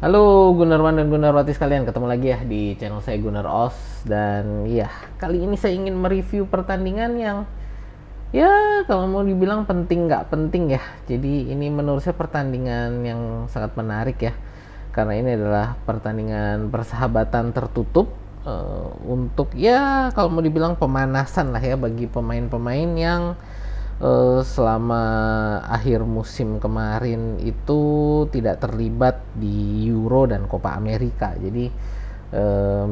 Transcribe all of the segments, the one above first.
Halo Gunarwan dan Gunarwati sekalian, ketemu lagi ya di channel saya Gunar Os. Dan ya, kali ini saya ingin mereview pertandingan yang ya kalau mau dibilang penting nggak penting ya. Jadi ini menurut saya pertandingan yang sangat menarik ya, karena ini adalah pertandingan persahabatan tertutup, untuk ya kalau mau dibilang pemanasan lah ya bagi pemain-pemain yang selama akhir musim kemarin itu tidak terlibat di Euro dan Copa America. Jadi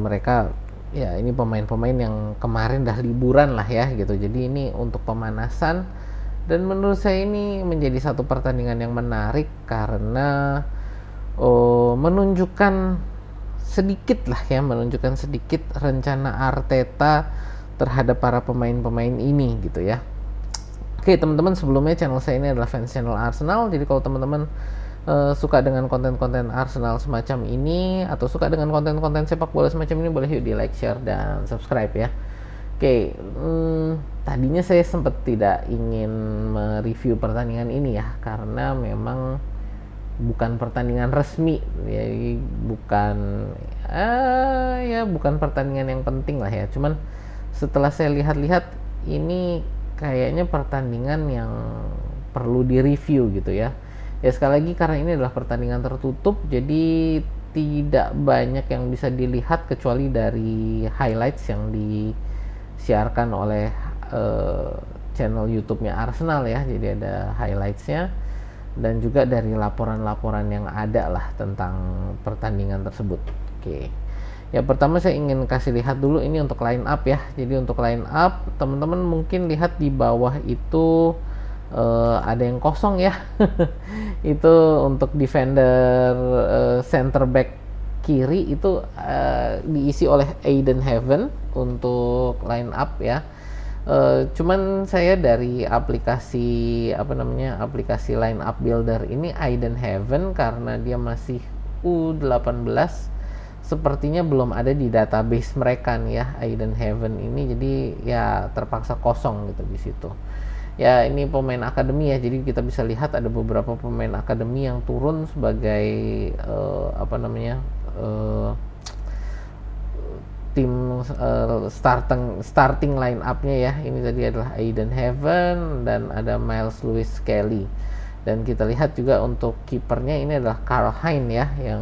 mereka ya ini pemain-pemain yang kemarin dah liburan lah ya gitu. Jadi ini untuk pemanasan, dan menurut saya ini menjadi satu pertandingan yang menarik karena menunjukkan menunjukkan sedikit rencana Arteta terhadap para pemain-pemain ini gitu ya. Oke teman-teman, sebelumnya channel saya ini adalah fans channel Arsenal. Jadi kalau teman-teman suka dengan konten-konten Arsenal semacam ini, atau suka dengan konten-konten sepak bola semacam ini, boleh yuk di like, share, dan subscribe ya. Oke, tadinya saya sempat tidak ingin mereview pertandingan ini ya, karena memang bukan pertandingan resmi, jadi bukan pertandingan yang penting lah ya. Cuman setelah saya lihat-lihat, ini kayaknya pertandingan yang perlu direview gitu ya. Ya sekali lagi, karena ini adalah pertandingan tertutup, jadi tidak banyak yang bisa dilihat kecuali dari highlights yang disiarkan oleh channel YouTube-nya Arsenal ya. Jadi ada highlights-nya, dan juga dari laporan-laporan yang ada lah tentang pertandingan tersebut. Oke. Ya pertama saya ingin kasih lihat dulu ini untuk line up ya. Jadi untuk line up, teman-teman mungkin lihat di bawah itu ada yang kosong ya. Itu untuk defender center back kiri itu diisi oleh Aiden Heaven untuk line up ya. Cuman saya dari aplikasi aplikasi line up builder ini, Aiden Heaven karena dia masih U18 sepertinya belum ada di database mereka nih ya, Aiden Heaven ini. Jadi ya terpaksa kosong gitu di situ. Ya ini pemain akademi ya, jadi kita bisa lihat ada beberapa pemain akademi yang turun sebagai tim starting line up-nya ya. Ini tadi adalah Aiden Heaven dan ada Miles Lewis Kelly. Dan kita lihat juga untuk kipernya ini adalah Karl Hein ya, yang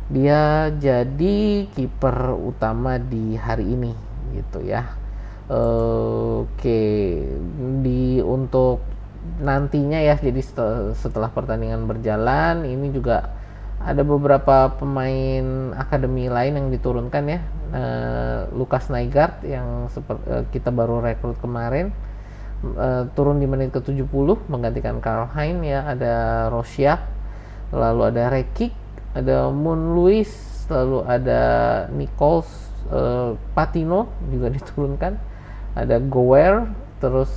dia jadi kiper utama di hari ini gitu ya. Oke, untuk nantinya ya, jadi setelah pertandingan berjalan ini juga ada beberapa pemain akademi lain yang diturunkan ya. Lucas Nygaard yang kita baru rekrut kemarin, turun di menit ke-70 menggantikan Karl Hein ya. Ada Rosiak, lalu ada Rekic, ada Moon Lewis, lalu ada Nichols, Patino juga diturunkan, ada Gower, terus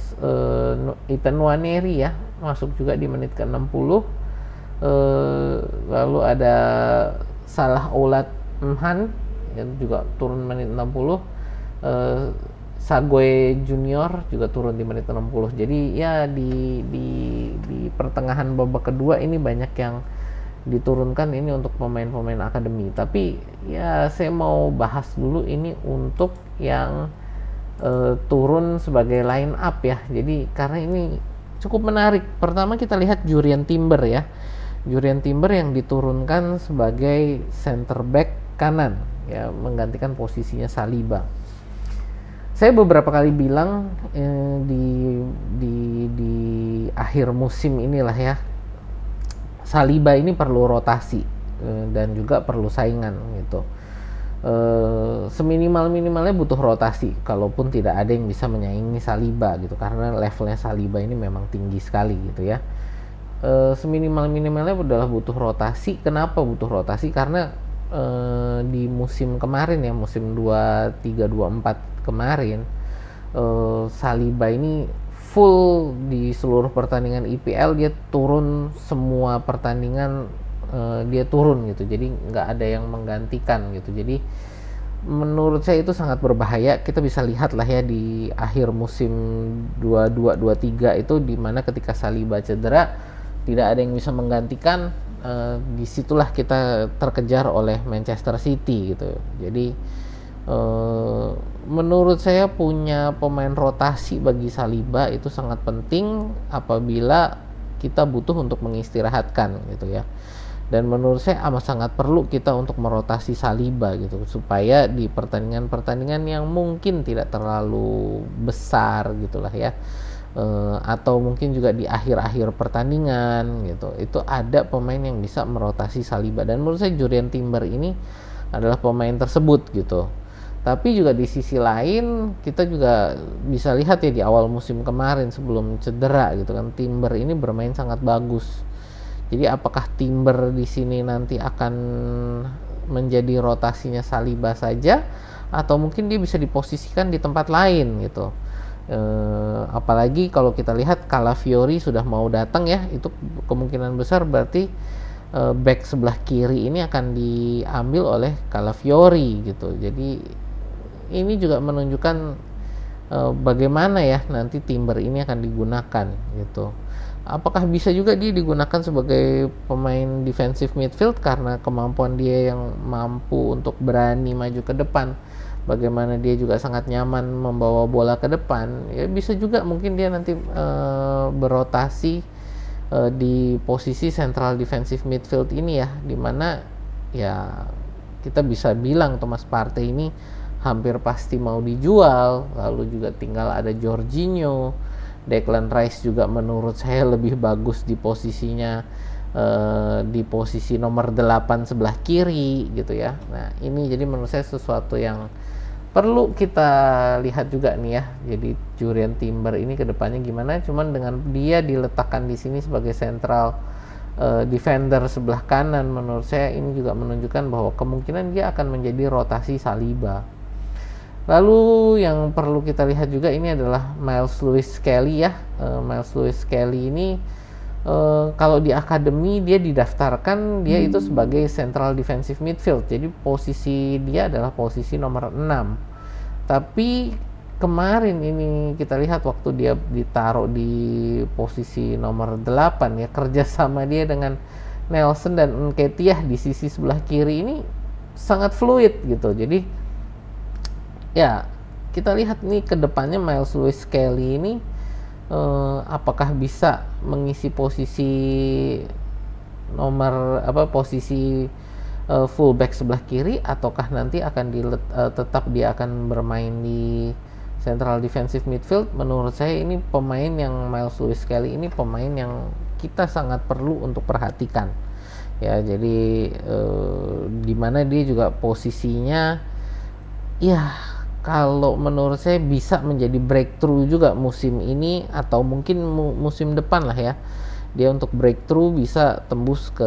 Ethan Nwaneri ya masuk juga di menit ke-60. Lalu ada Salah Oulad Mhan yang juga turun menit 60. Sagoe Junior juga turun di menit 60. Jadi ya di pertengahan babak kedua ini banyak yang diturunkan ini untuk pemain-pemain akademi. Tapi ya saya mau bahas dulu ini untuk yang turun sebagai line up ya. Jadi karena ini cukup menarik. Pertama kita lihat Jurrien Timber ya. Jurrien Timber yang diturunkan sebagai center back kanan ya, menggantikan posisinya Saliba. Saya beberapa kali bilang di akhir musim inilah ya, Saliba ini perlu rotasi dan juga perlu saingan gitu. Seminimal-minimalnya butuh rotasi, kalaupun tidak ada yang bisa menyaingi Saliba gitu, karena levelnya Saliba ini memang tinggi sekali gitu ya. Seminimal-minimalnya adalah butuh rotasi. Kenapa butuh rotasi? Karena di musim kemarin ya, musim 23-24 kemarin, Saliba ini full di seluruh pertandingan IPL, dia turun semua pertandingan, dia turun gitu, jadi nggak ada yang menggantikan gitu. Jadi menurut saya itu sangat berbahaya. Kita bisa lihat lah ya di akhir musim 22-23 itu, dimana ketika Saliba cedera tidak ada yang bisa menggantikan, disitulah kita terkejar oleh Manchester City gitu. Jadi menurut saya punya pemain rotasi bagi Saliba itu sangat penting apabila kita butuh untuk mengistirahatkan gitu ya. Dan menurut saya amat sangat perlu kita untuk merotasi Saliba gitu supaya di pertandingan-pertandingan yang mungkin tidak terlalu besar gitulah ya, atau mungkin juga di akhir-akhir pertandingan gitu, itu ada pemain yang bisa merotasi Saliba. Dan menurut saya Jurrien Timber ini adalah pemain tersebut gitu. Tapi juga di sisi lain kita juga bisa lihat ya di awal musim kemarin sebelum cedera gitu kan, Timber ini bermain sangat bagus. Jadi apakah Timber di sini nanti akan menjadi rotasinya Saliba saja, atau mungkin dia bisa diposisikan di tempat lain gitu. Apalagi kalau kita lihat Calafiori sudah mau datang ya, itu kemungkinan besar berarti back sebelah kiri ini akan diambil oleh Calafiori gitu. Jadi ini juga menunjukkan bagaimana ya nanti Timber ini akan digunakan gitu. Apakah bisa juga dia digunakan sebagai pemain defensive midfield karena kemampuan dia yang mampu untuk berani maju ke depan, bagaimana dia juga sangat nyaman membawa bola ke depan, ya bisa juga mungkin dia nanti berotasi di posisi central defensive midfield ini ya, dimana ya kita bisa bilang Thomas Partey ini hampir pasti mau dijual. Lalu juga tinggal ada Jorginho, Declan Rice juga menurut saya lebih bagus di posisinya di posisi nomor 8 sebelah kiri gitu ya. Nah ini jadi menurut saya sesuatu yang perlu kita lihat juga nih ya. Jadi Jurrien Timber ini kedepannya gimana, cuman dengan dia diletakkan di sini sebagai central defender sebelah kanan, menurut saya ini juga menunjukkan bahwa kemungkinan dia akan menjadi rotasi Saliba. Lalu yang perlu kita lihat juga ini adalah Myles Lewis Kelly ya. Myles Lewis Kelly ini kalau di akademi dia didaftarkan dia itu sebagai central defensive midfield. Jadi posisi dia adalah posisi nomor 6. Tapi kemarin ini kita lihat waktu dia ditaruh di posisi nomor 8 ya, kerjasama dia dengan Nelson dan Nketiah di sisi sebelah kiri ini sangat fluid gitu. Jadi ya kita lihat nih ke depannya Myles Lewis Kelly ini apakah bisa mengisi posisi posisi fullback sebelah kiri, ataukah nanti akan tetap dia akan bermain di central defensive midfield. Menurut saya ini pemain yang Myles Lewis Kelly ini pemain yang kita sangat perlu untuk perhatikan ya. Jadi dimana dia juga posisinya ya kalau menurut saya bisa menjadi breakthrough juga musim ini atau mungkin musim depan lah ya, dia untuk breakthrough bisa tembus ke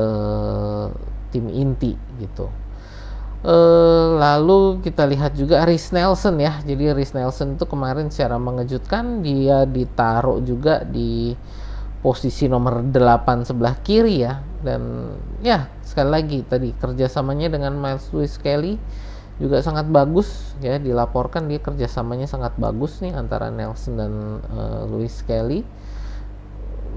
tim inti gitu. Lalu kita lihat juga Reiss Nelson ya. Jadi Reiss Nelson itu kemarin secara mengejutkan dia ditaruh juga di posisi nomor 8 sebelah kiri ya. Dan ya sekali lagi tadi kerjasamanya dengan Myles Lewis Kelly juga sangat bagus ya, dilaporkan dia kerjasamanya sangat bagus nih antara Nelson dan Lewis Kelly,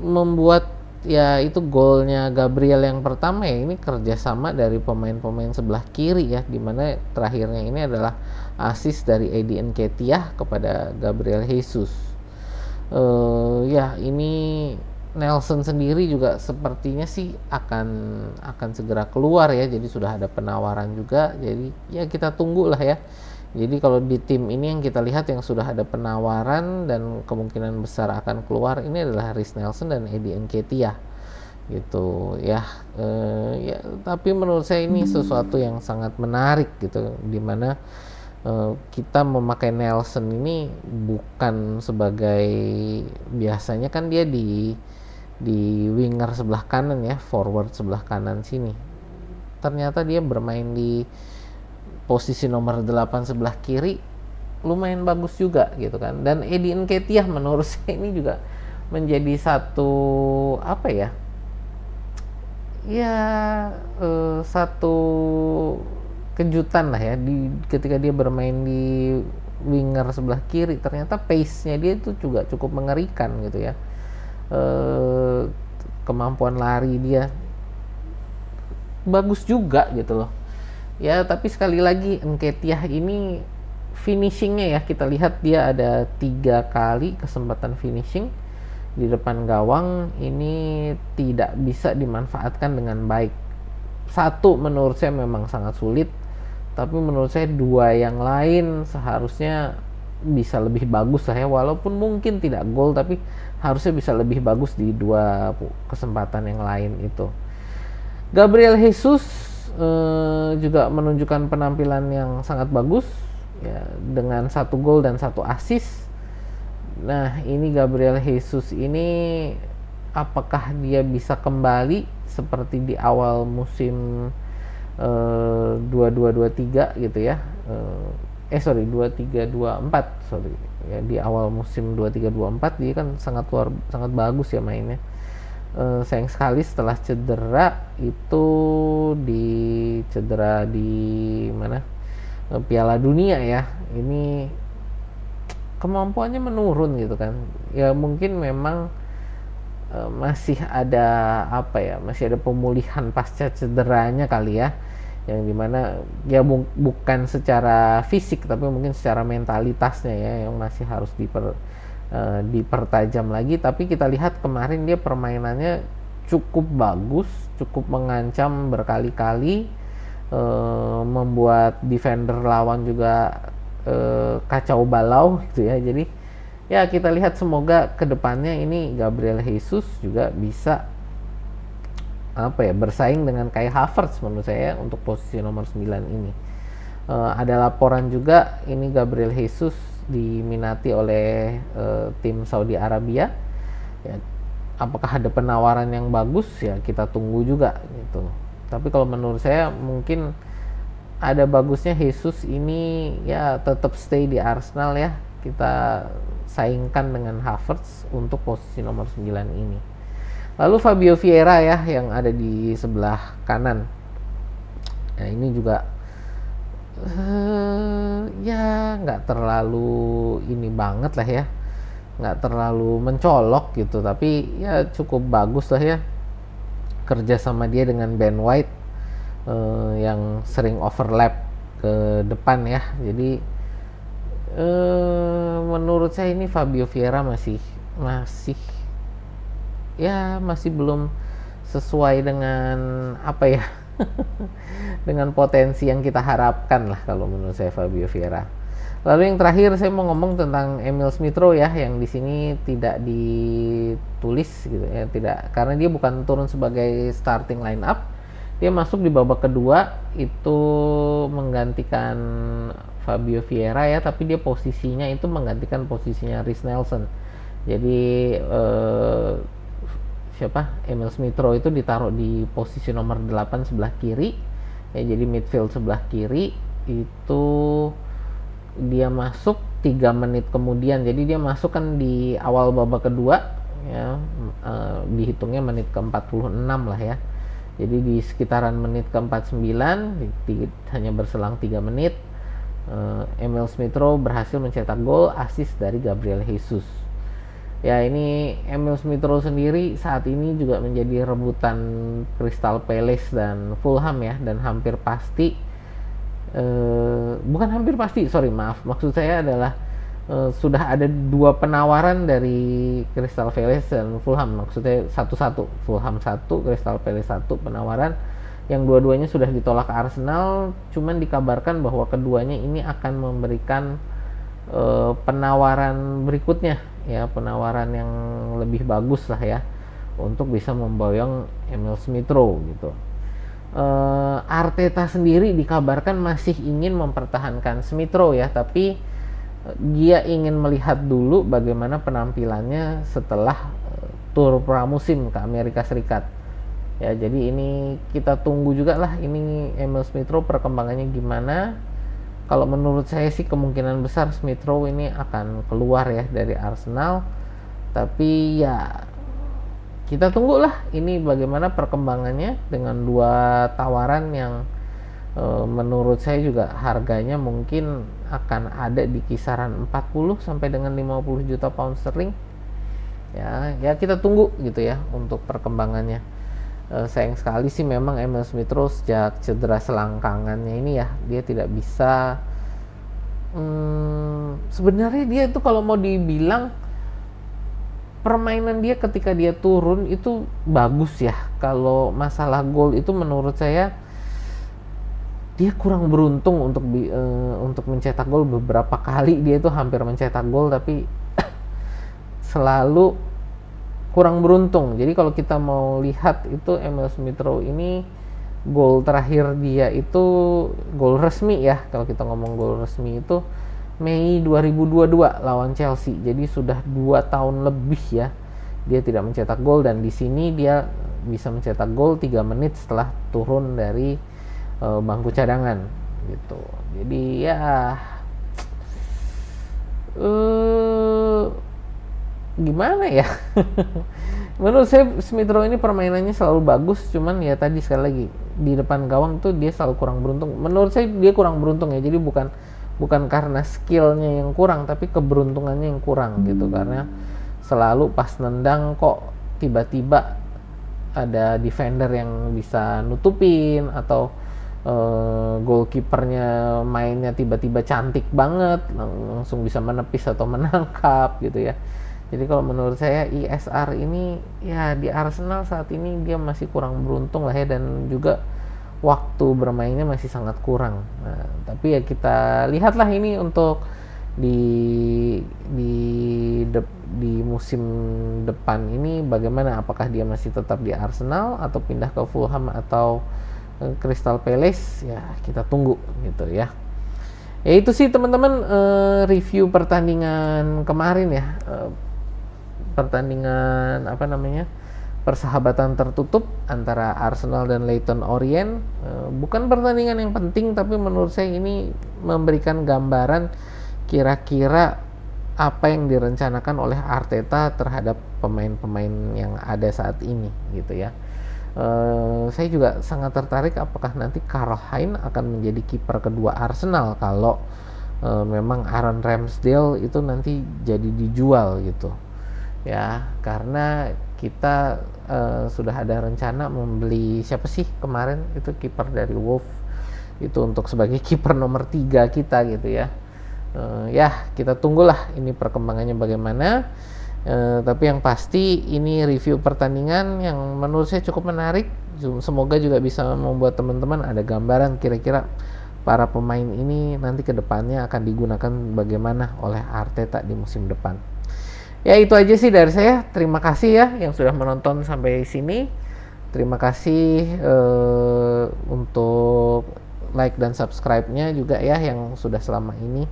membuat ya itu golnya Gabriel yang pertama ya ini kerjasama dari pemain-pemain sebelah kiri ya, dimana terakhirnya ini adalah assist dari Eddie Nketiah kepada Gabriel Jesus. Ya ini Nelson sendiri juga sepertinya sih akan segera keluar ya, jadi sudah ada penawaran juga, jadi ya kita tunggulah ya. Jadi kalau di tim ini yang kita lihat yang sudah ada penawaran dan kemungkinan besar akan keluar ini adalah Reiss Nelson dan Eddie Nketiah gitu ya. Ya tapi menurut saya ini sesuatu yang sangat menarik gitu, dimana kita memakai Nelson ini bukan sebagai, biasanya kan dia di winger sebelah kanan ya, forward sebelah kanan sini. Ternyata dia bermain di posisi nomor 8 sebelah kiri lumayan bagus juga gitu kan. Dan Eddie Nketiah menurut saya ini juga menjadi satu apa ya? Ya satu kejutan lah ya ketika dia bermain di winger sebelah kiri, ternyata pace-nya dia itu juga cukup mengerikan gitu ya. Kemampuan lari dia bagus juga gitu loh. Ya tapi sekali lagi Nketiah ini finishingnya ya, kita lihat dia ada 3 kali kesempatan finishing di depan gawang, ini tidak bisa dimanfaatkan dengan baik. Satu menurut saya memang sangat sulit, tapi menurut saya 2 yang lain seharusnya bisa lebih bagus lah ya, walaupun mungkin tidak gol tapi harusnya bisa lebih bagus di 2 kesempatan yang lain itu. Gabriel Jesus juga menunjukkan penampilan yang sangat bagus ya, dengan 1 gol dan 1 assist. Nah ini Gabriel Jesus ini apakah dia bisa kembali seperti di awal musim 22-23 gitu ya, 23-24 ya, di awal musim 23-24 dia kan sangat bagus ya mainnya. Sayang sekali setelah cedera itu, cedera di mana, Piala Dunia ya, ini kemampuannya menurun gitu kan ya. Mungkin memang masih ada masih ada pemulihan pasca cederanya kali ya, yang dimana ya bukan secara fisik tapi mungkin secara mentalitasnya ya yang masih harus dipertajam lagi. Tapi kita lihat kemarin dia permainannya cukup bagus, cukup mengancam berkali-kali, membuat defender lawan juga kacau balau gitu ya. Jadi ya kita lihat semoga kedepannya ini Gabriel Jesus juga bisa bersaing dengan Kai Havertz menurut saya untuk posisi nomor 9 ini. Ada laporan juga ini Gabriel Jesus diminati oleh tim Saudi Arabia ya, apakah ada penawaran yang bagus ya, kita tunggu juga gitu. Tapi kalau menurut saya mungkin ada bagusnya Jesus ini ya tetap stay di Arsenal ya, kita saingkan dengan Havertz untuk posisi nomor 9 ini. Lalu Fabio Vieira ya yang ada di sebelah kanan. Nah ini juga ya nggak terlalu ini banget lah ya, nggak terlalu mencolok gitu, tapi ya cukup bagus lah ya kerja sama dia dengan Ben White yang sering overlap ke depan ya. Jadi menurut saya ini Fabio Vieira masih belum sesuai dengan dengan potensi yang kita harapkan lah kalau menurut saya Fabio Vieira. Lalu yang terakhir saya mau ngomong tentang Emil Smith Rowe ya, yang di sini tidak ditulis gitu ya, tidak, karena dia bukan turun sebagai starting line up. Dia masuk di babak kedua itu menggantikan Fabio Vieira ya, tapi dia posisinya itu menggantikan posisinya Reiss Nelson. Jadi Emil Smith Rowe itu ditaruh di posisi nomor 8 sebelah kiri ya, jadi midfield sebelah kiri. Itu dia masuk 3 menit kemudian, jadi dia masuk kan di awal babak kedua ya, dihitungnya menit ke-46 lah ya. Jadi di sekitaran menit ke-49, hanya berselang 3 menit, Emil Smith Rowe berhasil mencetak gol, assist dari Gabriel Jesus. Ya ini Emil Smith Rowe sendiri saat ini juga menjadi rebutan Crystal Palace dan Fulham ya, dan hampir pasti maksud saya adalah sudah ada 2 penawaran dari Crystal Palace dan Fulham, maksudnya satu-satu, Fulham 1, Crystal Palace 1 penawaran, yang dua-duanya sudah ditolak Arsenal. Cuman dikabarkan bahwa keduanya ini akan memberikan penawaran berikutnya ya, penawaran yang lebih bagus lah ya untuk bisa memboyong Emil Smith Rowe gitu. Arteta sendiri dikabarkan masih ingin mempertahankan Smith Rowe ya, tapi dia ingin melihat dulu bagaimana penampilannya setelah tur pramusim ke Amerika Serikat ya. Jadi ini kita tunggu juga lah ini Emil Smith Rowe perkembangannya gimana. Kalau menurut saya sih kemungkinan besar Smith Rowe ini akan keluar ya dari Arsenal. Tapi ya kita tunggulah ini bagaimana perkembangannya dengan 2 tawaran yang menurut saya juga harganya mungkin akan ada di kisaran 40 sampai dengan 50 juta pound sterling. Ya kita tunggu gitu ya untuk perkembangannya. Sayang sekali sih memang Emil Smith Rowe sejak cedera selangkangannya ini ya, dia tidak bisa. Sebenarnya dia itu kalau mau dibilang permainan dia ketika dia turun itu bagus ya. Kalau masalah gol itu menurut saya dia kurang beruntung untuk mencetak gol. Beberapa kali dia itu hampir mencetak gol tapi selalu kurang beruntung. Jadi kalau kita mau lihat itu Emil Smith Rowe ini gol terakhir dia itu gol resmi ya. Kalau kita ngomong gol resmi itu Mei 2022 lawan Chelsea. Jadi sudah 2 tahun lebih ya dia tidak mencetak gol, dan di sini dia bisa mencetak gol 3 menit setelah turun dari bangku cadangan gitu. Jadi ya gimana ya? Menurut saya Smith Rowe ini permainannya selalu bagus, cuman ya tadi sekali lagi di depan gawang tuh dia selalu kurang beruntung. Menurut saya dia kurang beruntung ya. Jadi bukan karena skillnya yang kurang, tapi keberuntungannya yang kurang gitu. Karena selalu pas nendang kok tiba-tiba ada defender yang bisa nutupin, atau goalkeepernya mainnya tiba-tiba cantik banget, langsung bisa menepis atau menangkap gitu ya. Jadi kalau menurut saya ISR ini ya di Arsenal saat ini dia masih kurang beruntung lah ya, dan juga waktu bermainnya masih sangat kurang. Nah, tapi ya kita lihatlah ini untuk di di di musim depan ini bagaimana, apakah dia masih tetap di Arsenal atau pindah ke Fulham atau Crystal Palace, ya kita tunggu gitu ya. Ya itu sih teman-teman, review pertandingan kemarin ya. Pertandingan persahabatan tertutup antara Arsenal dan Leyton Orient. Bukan pertandingan yang penting, tapi menurut saya ini memberikan gambaran kira-kira apa yang direncanakan oleh Arteta terhadap pemain-pemain yang ada saat ini gitu ya. Saya juga sangat tertarik apakah nanti Karl Heinz akan menjadi kiper kedua Arsenal kalau memang Aaron Ramsdale itu nanti jadi dijual gitu ya, karena kita sudah ada rencana membeli siapa sih kemarin itu kiper dari Wolves itu untuk sebagai kiper nomor 3 kita gitu ya. Ya kita tunggulah ini perkembangannya bagaimana. Tapi yang pasti ini review pertandingan yang menurut saya cukup menarik. Semoga juga bisa membuat teman-teman ada gambaran kira-kira para pemain ini nanti ke depannya akan digunakan bagaimana oleh Arteta di musim depan. Ya itu aja sih dari saya. Terima kasih ya yang sudah menonton sampai sini. Terima kasih untuk like dan subscribe-nya juga ya, yang sudah selama ini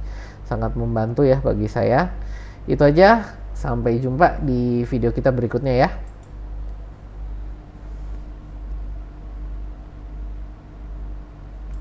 sangat membantu ya bagi saya. Itu aja, sampai jumpa di video kita berikutnya ya.